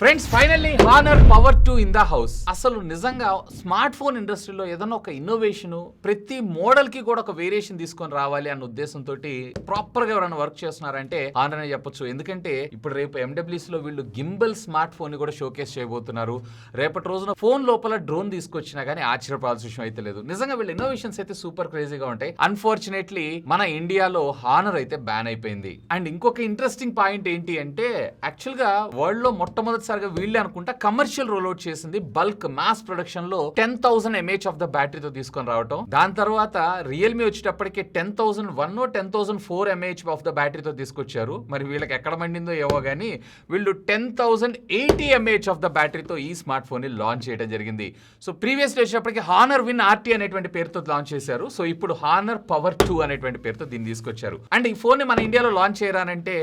Friends finally honour power 2 in the house. అసలు నిజంగా smart phone ఇండస్ట్రీలో ఏదైనా ఒక ఇన్నోవేషన్ ప్రతి మోడల్ కి కూడా ఒక వేరియేషన్ తీసుకొని రావాలి అన్న ఉద్దేశంతో ప్రాపర్ గా ఎవరైనా వర్క్ చేస్తున్నారంటే హానర్ అని చెప్పొచ్చు. ఎందుకంటే ఇప్పుడు రేపు ఎండబ్ల్యూస్ లో వీళ్ళు గింబల్ స్మార్ట్ ఫోన్ ని కూడా షోకేస్ చేయబోతున్నారు. రేపటి రోజున ఫోన్ లోపల డ్రోన్ తీసుకొచ్చినా గానీ ఆశ్చర్యపోవాల్సిన విషయం అయితే లేదు. నిజంగా వీళ్ళ ఇన్నోవేషన్స్ అయితే సూపర్ క్రేజీగా ఉంటాయి. అన్ఫార్చునేట్లీ మన ఇండియాలో హానర్ అయితే బ్యాన్ అయిపోయింది. అండ్ ఇంకొక ఇంట్రెస్టింగ్ పాయింట్ ఏంటి అంటే యాక్చువల్ గా వరల్డ్ లో మొట్టమొదటిసారిగా వీళ్ళే అనుకుంటా కమర్షియల్ రోల్ అవుట్ చేసింది బల్క్ మాస్ ప్రొడక్షన్ లో 10,000 mAh ఆఫ్ ద బ్యాటరీతో తీసుకొని రావటం. దాని తర్వాత రియల్మీ వచ్చేటప్పటికి 10,001 10,004 mAh ఆఫ్ ద బ్యాటరీతో తీసుకొచ్చారు. మరి వీళ్ళకి ఎక్కడ మండిందో ఏవో గానీ వీళ్ళు 10,080 mAh ఆఫ్ ద బ్యాటరీతో ఈ స్మార్ట్ ఫోన్ ని లాంచ్ చేయడం జరిగింది. సో ప్రీవియస్ వచ్చేటప్పటికి హానర్ విన్ RT అనేటువంటి పేరుతో లాంచ్ చేశారు. సో ఇప్పుడు హానర్ పవర్ 2 అనేటువంటి పేరుతో దీన్ని తీసుకొచ్చారు. అండ్ ఈ ఫోన్ ని మన ఇండియాలో లాంచ్ చేయరానంటే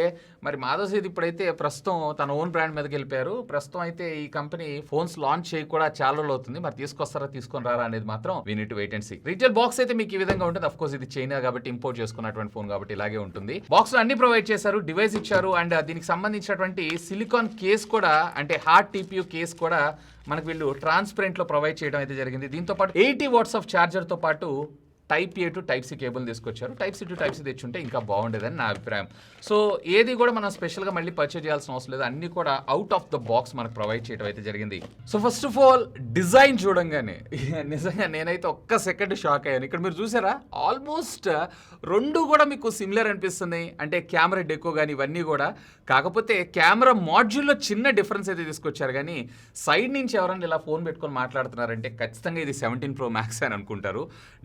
మరి మాధవ్ సేథ్ ఇప్పుడైతే ప్రస్తుతం తన ఓన్ బ్రాండ్ మీదకి వెళ్ళిపోయారు. ప్రస్తుతం అయితే ఈ కంపెనీ ఫోన్స్ లాంచ్ చేయి కూడా చాలా రోజులు అవుతుంది. మరి తీసుకొస్తారా తీసుకొని రారా అనేది మాత్రం we need to wait and see. Retail box అయితే మీకు ఈ విధంగా ఉంటుంది. అఫ్ కోర్స్ ఇది చైనా కాబట్టి ఇంపోర్ట్ చేసుకున్నటువంటి ఫోన్ కాబట్టి ఇలాగే ఉంటుంది. బాక్స్ లో అన్ని ప్రొవైడ్ చేశారు, డివైస్ ఇచ్చారు అండ్ దీనికి సంబంధించినటువంటి సిలికాన్ కేస్ కూడా అంటే హార్డ్ TPU కేస్ కూడా మనకు వీళ్ళు ట్రాన్స్పరెంట్ లో ప్రొవైడ్ చేయడం అయితే జరిగింది. దీంతో పాటు 80 watts ఆఫ్ చార్జర్ తో పాటు Type A to Type C cable తీసుకొచ్చారు. Type C to Type C తెచ్చుంటే ఇంకా బాగుండేదని నా అభిప్రాయం. సో ఏది కూడా మనం స్పెషల్గా మళ్ళీ పర్చేజ్ చేయాల్సిన అవసరం లేదు. అన్ని కూడా అవుట్ ఆఫ్ ద బాక్స్ మనకు ప్రొవైడ్ చేయడం అయితే జరిగింది. So first of all design చూడంగానే నిజంగా నేనైతే ఒక్క సెకండ్ షాక్ అయ్యాను. ఇక్కడ మీరు చూసారా ఆల్మోస్ట్ రెండు కూడా మీకు సిమిలర్ అనిపిస్తున్నాయి. అంటే కెమెరా డెకో కానీ ఇవన్నీ కూడా. కాకపోతే కెమెరా మాడ్యూల్లో చిన్న డిఫరెన్స్ అయితే తీసుకొచ్చారు కానీ సైడ్ నుంచి ఎవరైనా ఇలా ఫోన్ పెట్టుకొని మాట్లాడుతున్నారంటే ఖచ్చితంగా ఇది 17 Pro Max అని అనుకుంటారు.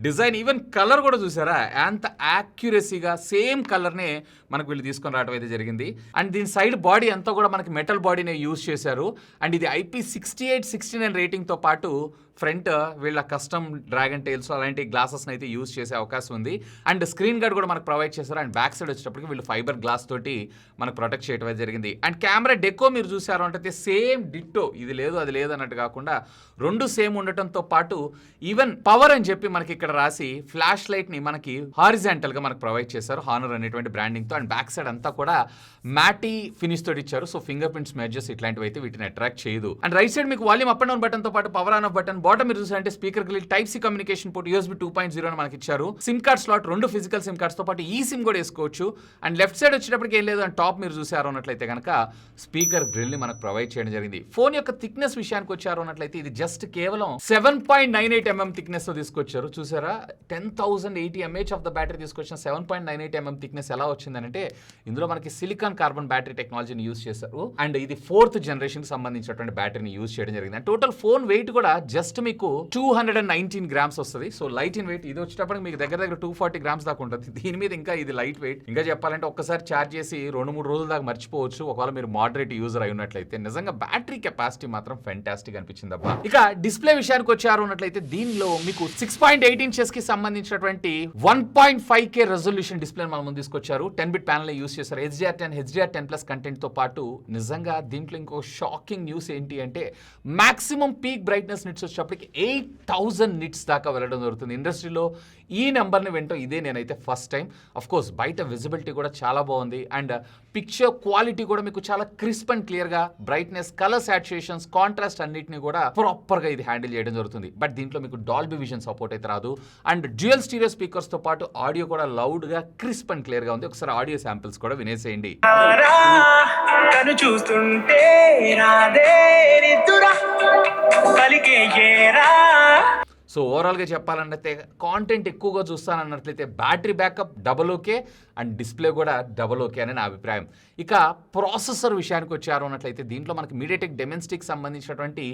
డిజైన్ ఈవెన్ కలర్ కూడా చూసారా అంత యాక్యురసీగా సేమ్ కలర్నే మనకు వీళ్ళు తీసుకొని రావడం అయితే జరిగింది. అండ్ దీని సైడ్ బాడీ అంతా కూడా మనకి మెటల్ బాడీనే యూజ్ చేశారు. అండ్ ఇది IP68-69 రేటింగ్తో పాటు ఫ్రంట్ వీళ్ళ కస్టమ్ డ్రాగన్ టైల్స్ అలాంటి గ్లాసెస్ అయితే యూజ్ చేసే అవకాశం ఉంది. అండ్ స్క్రీన్ గార్డ్ కూడా మనకు ప్రొవైడ్ చేశారు. అండ్ బ్యాక్ సైడ్ వచ్చేటప్పటికి వీళ్ళు ఫైబర్ గ్లాస్ తోటి మనకు ప్రొటెక్ట్ చేయడం అయితే జరిగింది. అండ్ కెమెరా డెకో మీరు చూసారు అంటే సేమ్ డిట్టో, ఇది లేదు అది లేదు అన్నట్టు కాకుండా రెండు సేమ్ ఉండటంతో పాటు ఈవెన్ పవర్ అని చెప్పి మనకి ఇక్కడ రాసి ఫ్లాష్ లైట్ ని మనకి హారిజాంటల్ గా మనకు ప్రొవైడ్ చేశారు హానర్ అనేటువంటి బ్రాండింగ్ తో. అండ్ బ్యాక్ సైడ్ అంతా కూడా మ్యాటీ ఫినిష్ తోటి ఇచ్చారు. సో ఫింగర్ ప్రింట్స్ మెజర్స్ ఇట్లాంటివి అయితే వీటిని అట్రాక్ట్ చేయదు. అండ్ రైట్ సైడ్ మీకు volume up and down button తో పాటు power on off button, bottom మీరు చూసారంటే స్పీకర్ కి Type C communication port USB 2.0 అని మనకి ఇచ్చారు. సిమ్ కార్డ్ స్లాట్ రెండు ఫిజికల్ సిమ్ కార్డ్స్ తో పాటు ఈ సిమ్ కూడా వేసుకోవచ్చు. అండ్ లెఫ్ట్ సైడ్ వచ్చేటప్పటికి ఏం లేదు అండ్ టాప్ మీరు చూసారు అన్నట్లయితే కనుక స్పీకర్ గ్రిల్ ని మనకు ప్రొవైడ్ చేయడం జరిగింది. ఫోన్ యొక్క థిక్నెస్ విషయానికి వచ్చారు అన్నట్లయితే ఇది జస్ట్ కేవలం 7.98 mm థిక్నెస్ తో తీసుకొచ్చారు. చూసారా 10,080 mAh ఆఫ్ ద బ్యాటరీ తీసుకొచ్చిన 7.98 mm థిక్నెస్ ఎలా వచ్చిందంటే ఇందులో మనకి సిలికాన్ కార్బన్ బ్యాటరీ టెక్నాలజీని యూజ్ చేశారు. అండ్ ఇది 4th జనరేషన్ కి సంబంధించినటువంటి బ్యాటరీని యూజ్ చేయడం జరిగింది. అండ్ టోటల్ ఫోన్ వెయిట్ కూడా జస్ట్ మీకు 219 grams వస్తుంది. So light in weight. ఇది వచ్చేటప్పటికి మీకు దగ్గర 240 grams దాకా ఉంటుంది. దీని మీద ఇంకా ఇది లైట్ వెయిట్. ఇంకా చెప్పాలంటే ఒక్కసారి ఛార్జ్ చేసి 2-3 రోజుల దాకా మర్చిపోవచ్చు ఒకవేళ మీరు మోడరేట్ యూజర్ అయి ఉన్నట్లయితే. నిజంగా బ్యాటరీ కెపాసిటీ మాత్రం ఫెంటాస్టిక్ అనిపించింది అబ్బా. ఇక డిస్ప్లే విషయానికి వచ్చారు అన్నట్లయితే దీనిలో మీకు 6.8 inches కి సంబంధించినటువంటి 1.5K రెజల్యూషన్ డిస్ప్లే మన ముందు తీసుకొచ్చారు. 10-bit ప్యానల్ యూజ్ చేశారు. HDR10 HDR10+ కంటెంట్ తో పాటు నిజంగా దీంట్లో ఇంకో షాకింగ్ న్యూస్ ఏంటి అంటే మాక్సిమం పీక్ బ్రైట్నెస్ నిట్స్ వచ్చేటప్పటికి 8,000 nits దాకా వెళ్ళడం జరుగుతుంది. ఇండస్ట్రీలో ఈ నెంబర్ని వింటాం ఇదే నేనైతే ఫస్ట్ టైం. అఫ్ కోర్స్ బయట విజిబిలిటీ కూడా చాలా బాగుంది. అండ్ పిక్చర్ క్వాలిటీ కూడా మీకు చాలా క్రిస్ప్ అండ్ క్లియర్ గా బ్రైట్నెస్, కలర్ సాచురేషన్స్, కాంట్రాస్ట్ అన్నిటిని కూడా ప్రాపర్ గా ఇది హ్యాండిల్ చేయడం జరుగుతుంది. బట్ దీంట్లో మీకు డాల్బీ విజన్ సపోర్ట్ అయితే రాదు. అండ్ డ్యూయల్ స్టీరియో స్పీకర్స్ తో పాటు ఆడియో కూడా లౌడ్ గా క్రిస్ప్ అండ్ క్లియర్ గా ఉంది. ఒకసారి ఆడియో శాంపిల్స్ కూడా వినేసేయండి. చూస్తుంటే సో ఓవరాల్గా చెప్పాలంటే కాంటెంట్ ఎక్కువగా చూస్తానన్నట్లయితే battery backup OK and display కూడా OK అని నా అభిప్రాయం. ఇక ప్రాసెసర్ విషయానికి వచ్చారు అన్నట్లయితే దీంట్లో మనకి మీడియాటెక్ డెమెన్స్టిక్ సంబంధించినటువంటి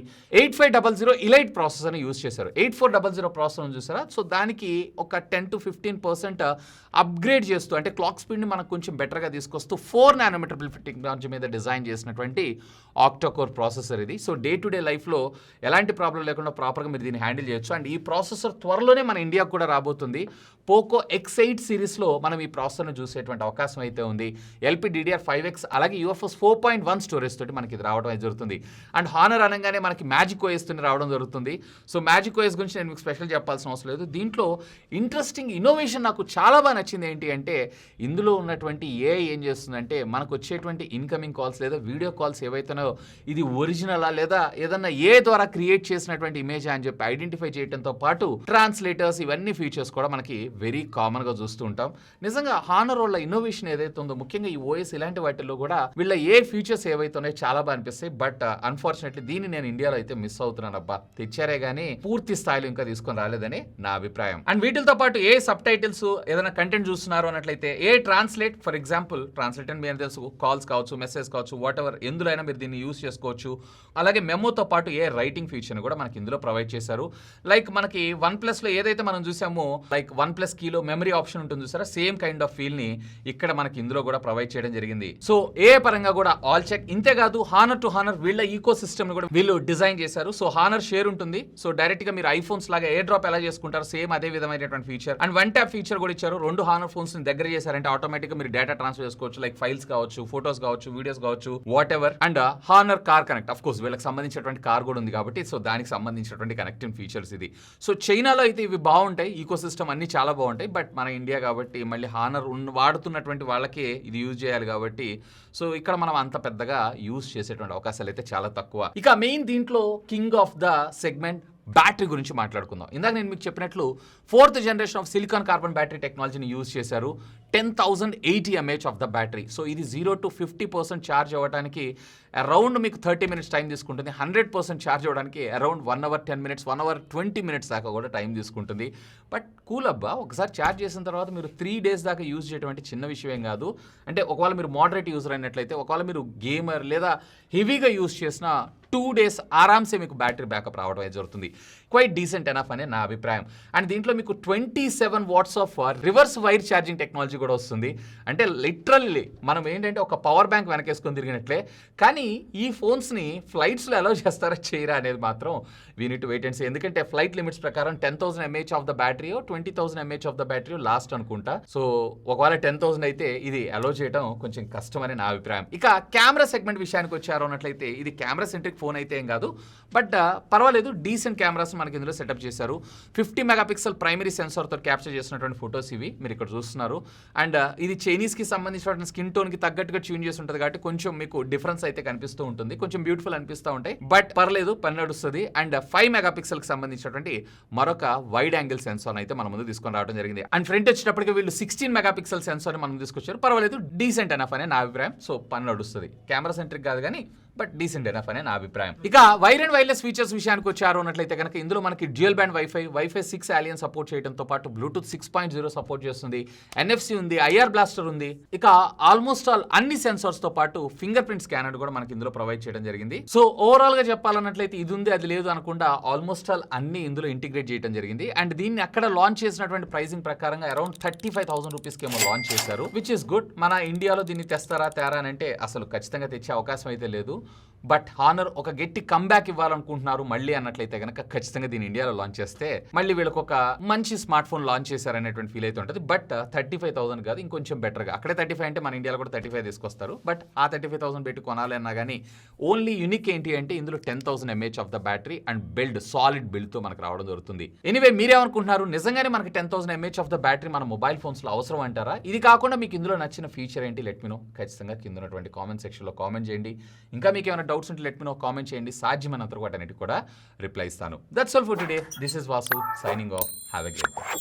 8500 ఇలైట్ ప్రాసెసర్ని యూజ్ చేశారు. 8400 ప్రాసెసర్ చూసారా. సో దానికి ఒక 10 to 15% అప్గ్రేడ్ చేస్తూ అంటే క్లాక్ స్పీడ్ని మనకు కొంచెం బెటర్గా తీసుకొస్తూ 4 nm టెక్నాలజీ మీద డిజైన్ చేసినటువంటి ఆక్టోకోర్ ప్రాసెసర్ ఇది. సో డే టు డే లైఫ్లో ఎలాంటి ప్రాబ్లం లేకుండా ప్రాపర్గా మీరు దీన్ని హ్యాండిల్ చేయొచ్చు. అండ్ ఈ ప్రాసెసర్ త్వరలోనే మన ఇండియాకు కూడా రాబోతుంది. పోకో X8 సిరీస్లో మనం ఈ ప్రాసెసర్ని మనం చూసేటువంటి అవకాశం అయితే ఉంది. LPDDR5X అలాగే UFS 4.1 స్టోరేజ్ తోటి మనకి ఇది రావడం అయితే జరుగుతుంది. అండ్ హానర్ అనగానే మనకి మ్యాజిక్ OS తోటి రావడం జరుగుతుంది. సో మ్యాజిక్ OS గురించి నేను మీకు స్పెషల్ చెప్పాల్సిన అవసరం లేదు. దీంట్లో ఇంట్రెస్టింగ్ ఇన్నోవేషన్ నాకు చాలా బాగా నచ్చింది. ఏంటి అంటే ఇందులో ఉన్నటువంటి AI ఏం చేస్తుందంటే మనకు వచ్చేటువంటి ఇన్కమింగ్ కాల్స్ లేదా వీడియో కాల్స్ ఏవైతున్నాయో ఇది ఒరిజినలా లేదా ఏదన్నా AI ద్వారా క్రియేట్ చేసినటువంటి ఇమేజ్ అని చెప్పి ఐడెంటిఫై చేయడంతో పాటు ట్రాన్స్లేటర్స్ ఇవన్నీ ఫీచర్స్ కూడా మనకి వెరీ కామన్ గా చూస్తూ ఉంటాం. నిజంగా హానర్ వాళ్ళ ఇన్నోవేషన్ ఏదైతే ఉందో ముఖ్యంగా ఈ OS ఇలాంటి వాటిల్లో కూడా వీళ్ళ ఏ ఫీచర్స్ ఏవైతే ఉన్నాయో చాలా బాగా అనిపిస్తాయి. బట్ అన్ఫార్చునేట్లీ దీన్ని నేను ఇండియాలో అయితే మిస్ అవుతున్నాను. అబ్బా తెచ్చారే గానీ పూర్తి స్థాయిలో ఇంకా తీసుకొని రాలేదని నా అభిప్రాయం. అండ్ వీటితో పాటు ఏ సబ్ టైటిల్స్ ఏదైనా కంటెంట్ చూస్తున్నారు అన్నట్లయితే ఏ ట్రాన్స్లేట్ ఫర్ ఎగ్జాంపుల్ ట్రాన్స్లేట్ అని మీరు తెలుసు కాల్స్ కావచ్చు మెసేజ్ కావచ్చు వాట్ ఎవర్ ఎందులో అయినా మీరు దీన్ని యూస్ చేసుకోవచ్చు. అలాగే మెమోతో పాటు ఏ రైటింగ్ ఫీచర్ కూడా మనకి ఇందులో ప్రొవైడ్ చేశారు. లైక్ మనకి OnePlus లో ఏదైతే మనం చూసామో లైక్ OnePlus కీలో మెమరీ ఆప్షన్ ఉంటుంది చూసారా సేమ్ కైండ్ ఆఫ్ ఫీల్ ని ఇక్కడ మనకి ఇందులో కూడా ప్రొవైడ్ చేయడం జరిగింది. సో ఏ పరంగా కూడా ఆల్ చెక్. ఇంతేకాదు హానర్ టు హానర్ వీళ్ళ ఈకో సిస్టమ్ కూడా వీళ్ళు డిజైన్ చేశారు. సో హానర్ షేర్ ఉంటుంది. సో డైరెక్ట్ గా మీరు ఐఫోన్స్ లాగా ఎయిర్ డ్రాప్ ఎలా చేసుకుంటారు సేమ్ అదే విధమైనటువంటి feature. And one tap feature కూడా ఇచ్చారు. రెండు హానర్ ఫోన్స్ ని దగ్గర చేశారంటే ఆటోమేటిక్ గా మీరు డేటా ట్రాన్స్ఫర్ చేసుకోవచ్చు. లైక్ ఫైల్స్ కావచ్చు ఫోటోస్ కావచ్చు వీడియోస్ కావచ్చు what ever. And honour car connect of course వీళ్ళకి సంబంధించినటువంటి కార్ కూడా ఉంది కాబట్టి సో దానికి సంబంధించినటువంటి కనెక్టింగ్ ఫీచర్స్ ఇది. సో చైనాలో అయితే ఇవి బాగుంటాయి. ఈకో సిస్టమ్ అన్ని చాలా బాగుంటాయి. బట్ మన ఇండియా కాబట్టి మళ్ళీ హానర్ వాడుతున్నటువంటి వాళ్ళకి ఇది యూజ్ చేయాలి కాబట్టి సో ఇక్కడ మనం అంత పెద్దగా యూజ్ చేసేటువంటి అవకాశాలు అయితే చాలా తక్కువ. ఇక మెయిన్ దీంట్లో king of the segment battery గురించి మాట్లాడుకుందాం. ఇందాక నేను మీకు చెప్పినట్లు 4th generation of silicon carbon battery టెక్నాలజీని యూజ్ చేశారు. 10,080 mAh of the battery. So ఇది 0 to 50% ఛార్జ్ అవ్వడానికి అరౌండ్ మీకు 30 minutes టైం తీసుకుంటుంది. 100% ఛార్జ్ అవ్వడానికి around 1 hour 10 minutes 1 hour 20 minutes దాకా కూడా టైం తీసుకుంటుంది. బట్ కూల్ అబ్బా ఒకసారి ఛార్జ్ చేసిన తర్వాత మీరు 3 days దాకా యూజ్ చేయడం చిన్న విషయం ఏం కాదు. అంటే ఒకవేళ మీరు మోడరేట్ యూజర్ అయినట్లయితే ఒకవేళ మీరు గేమర్ లేదా హెవీగా యూజ్ చేసిన 2 days ఆరామ్సే మీకు బ్యాటరీ బ్యాకప్ రావడం అయితే జరుగుతుంది. క్వైట్ డీసెంట్ ఎనఫ్ అనే నా అభిప్రాయం. అండ్ దీంట్లో మీకు 27 watts of reverse wire charging technology కూడా వస్తుంది. అంటే లిటరల్లీ మనం ఏంటంటే ఒక పవర్ బ్యాంక్ వెనకేసుకొని తిరిగినట్లే. కానీ ఈ ఫోన్స్ని ఫ్లైట్స్లో అలౌ చేస్తారా చేయరా అనేది మాత్రం we need to wait and see. ఎందుకంటే ఫ్లైట్ లిమిట్స్ ప్రకారం 10,000 mAh of the battery 20,000 mAh of the battery last అనుకుంటా. సో ఒకవేళ 10,000 అయితే ఇది అలౌ చేయడం కొంచెం కష్టం అని నా అభిప్రాయం. ఇక కెమెరా సెగ్మెంట్ విషయానికి వచ్చారు అన్నట్లయితే ఇది కెమెరా సెంట్రిక్ ఫోన్ అయితే ఏం కాదు. బట్ పర్వాలేదు డీసెంట్ కెమెరాస్ మనకి ఇందులో సెటప్ చేశారు. 50 MP ప్రైమరీ సెన్సార్తో క్యాప్చర్ చేసినటువంటి ఫొటోస్ ఇవి మీరు ఇక్కడ చూస్తున్నారు. అండ్ ఇది చైనీస్కి సంబంధించినటువంటి స్కిన్ టోన్కి తగ్గట్టుగా ట్యూన్ చేసి ఉంటుంది కాబట్టి కొంచెం మీకు డిఫరెన్స్ అయితే కనిపిస్తూ ఉంటుంది. కొంచెం బ్యూటిఫుల్ అనిపిస్తూ ఉంటాయి. బట్ పర్లేదు పని నడుస్తుంది. అండ్ 5 MP సంబంధించినటువంటి మరొక వైడ్ యాంగిల్ సెన్సార్ అయితే మన ముందు తీసుకొని రావడం జరిగింది. అండ్ ఫ్రంట్ వచ్చేటప్పటికి వీళ్ళు 16 MP సెన్సార్ మనం తీసుకొచ్చారు. పర్వాలేదు డీసెంట్ ఎనఫ్ అనే నా అభిప్రాయం. సో పని నడుస్తుంది. కెమెరా సెంట్రిక్ కాదు కానీ బట్ డీసెంట్ ఎనఫ్ అనే నా అభిప్రాయం. ఇక వైర్ అండ్ వైర్లెస్ ఫీచర్స్ విషయానికి వచ్చారు అన్నట్లయితే కనుక ఇందులో మనకి డ్యూయల్ బ్యాండ్ వైఫై 6 ఆలియన్ సపోర్ట్ చేయడంతో పాటు బ్లూటూత్ 6.0 సపోర్ట్ చేస్తుంది. NFC ఉంది, IR బ్లాస్టర్ ఉంది. ఇక ఆల్మోస్ట్ ఆల్ అన్ని సెన్సార్స్ తో పాటు ఫింగర్ ప్రింట్ స్కానర్ కూడా మనకి ఇందులో ప్రొవైడ్ చేయడం జరిగింది. సో ఓవరాల్ గా చెప్పాలన్నట్లయితే ఇది ఉంది అది లేదు అనకుండా ఆల్మోస్ట్ ఆల్ అన్ని ఇందులో ఇంటిగ్రేట్ చేయడం జరిగింది. అండ్ దీన్ని అక్కడ లాంచ్ చేసినటువంటి ప్రైసింగ్ ప్రకారంగా అరౌండ్ 35,000 రూపీస్కి ఏమో లాంచ్ చేశారు. Which is good. మన ఇండియాలో దీన్ని తెస్తారా తేరా అని అంటే అసలు ఖచ్చితంగా తెచ్చే అవకాశం అయితే లేదు. బట్ హానర్ ఒక గట్టి కంబ్యాక్ ఇవ్వాలనుకుంటున్నారు మళ్ళీ అన్నట్లయితే కనుక ఖచ్చితంగా దీన్ని ఇండియాలో లాంచ్ చేస్తే మళ్ళీ వీళ్ళకి ఒక మంచి స్మార్ట్ ఫోన్ లాంచ్ చేశారనేటువంటి ఫీల్ అయితే ఉంటుంది. బట్ 35,000 కాదు ఇంకొంచెం బెటర్గా అక్కడే 35 అంటే మన ఇండియాలో కూడా 35 తీసుకొస్తారు. బట్ ఆ 35,000 పెట్టి కొనాలి అన్నా కానీ ఓన్లీ యూనిక్ ఏంటి అంటే ఇందులో 10,000 mAh of the battery and solid బిల్డ్తో మనకు రావడం జరుగుతుంది. ఎనీవే మీరేమనుకుంటున్నారు? నిజంగానే మనకి 10,000 mAh ఆఫ్ ద బ్యాటరీ మన మొబైల్ ఫోన్స్లో అవసరం అంటారా? ఇది కాకుండా మీకు ఇందులో నచ్చిన ఫీచర్ ఏంటి? Let me know. ఖచ్చితంగా కింద ఉన్నటువంటి కామెంట్ సెక్షన్లో కామెంట్ చేయండి. ఇంకా మీకు ఏమైనా డౌట్స్ ఉంటే లెట్ మీ నో, కామెంట్ చేయండి. సాధ్యమైనంత వాటన్నిటికి కూడా రిప్లై ఇస్తాను. That's all for today. This is Vasu signing off. Have a great day.